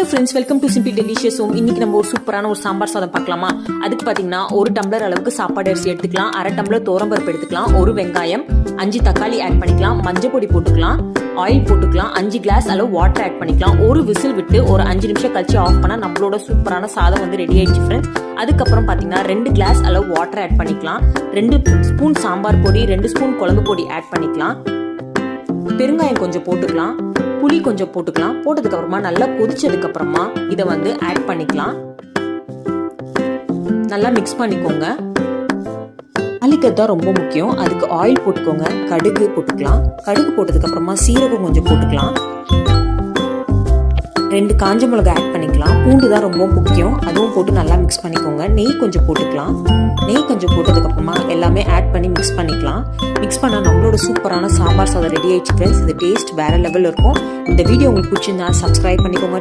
Hello friends, welcome to simple delicious home. இன்னைக்கு நம்ம ஒரு சூப்பரான ஒரு சாம்பார் சாதம் பார்க்கலாமா? அதுக்கு பார்த்தீங்கன்னா ஒரு டம்ளர் அளவுக்கு சாப்பாடு அரிசி எடுத்துக்கலாம், அரை டம்ளர் தோரம்பருப்பு எடுத்துக்கலாம், ஒரு வெங்காயம், 5 தக்காளி ஆட் பண்ணிக்கலாம், மஞ்சள் பொடி போட்டுக்கலாம், ஆயில் போட்டுக்கலாம், 5 கிளாஸ் அளவு வாட்டர் ஆட் பண்ணிக்கலாம். ஒரு விசில் விட்டு ஒரு 5 நிமிஷம் கழிச்சு ஆஃப் பண்ணா நம்மளோட சூப்பரான சாதம் வந்து ரெடி ஆயிடுச்சு ஃப்ரெண்ட்ஸ். அதுக்கப்புறம் பார்த்தீங்கன்னா 2 கிளாஸ் அளவு வாட்டர் ஆட் பண்ணிக்கலாம், 2 ஸ்பூன் சாம்பார் பொடி, 2 ஸ்பூன் குழம்பு பொடி ஆட் பண்ணிக்கலாம், பெருங்காயம் கொஞ்சம் போட்டுக்கலாம், புளி கொஞ்சம் போட்டுக்கலாம். போட்டதுக்கு அப்புறமா நல்லா கொதிச்சதுக்கு அப்புறமா இதை வந்து ஆட் பண்ணிக்கலாம். நல்லா மிக்ஸ் பண்ணிக்கோங்க. தாளிக்கிறது தான் ரொம்ப முக்கியம். அதுக்கு ஆயில் போட்டுக்கோங்க, கடுகு போட்டுக்கலாம். கடுகு போட்டதுக்கு அப்புறமா சீரகம் கொஞ்சம் போட்டுக்கலாம், 2 காஞ்ச மிளகாய் ஆட் பண்ணிக்கலாம். பூண்டு தான் ரொம்ப முக்கியம், அதுவும் போட்டு நல்லா மிக்ஸ் பண்ணிக்கோங்க. நெய் கொஞ்சம் போட்டுக்கலாம். நெய் கொஞ்சம் போட்டதுக்கு அப்புறமா எல்லாமே ஆட் பண்ணி மிக்ஸ் பண்ணிக்கலாம். மிக்ஸ் பண்ணா நம்மளோட சூப்பரான சாம்பார் சாதம் ரெடி ஆயிடுச்சு ஃப்ரெண்ட்ஸ். இது டேஸ்ட் வேற லெவல் இருக்கும். இந்த வீடியோ உங்களுக்கு பிடிச்சிருந்தா சப்ஸ்கிரைப் பண்ணிக்கோங்க.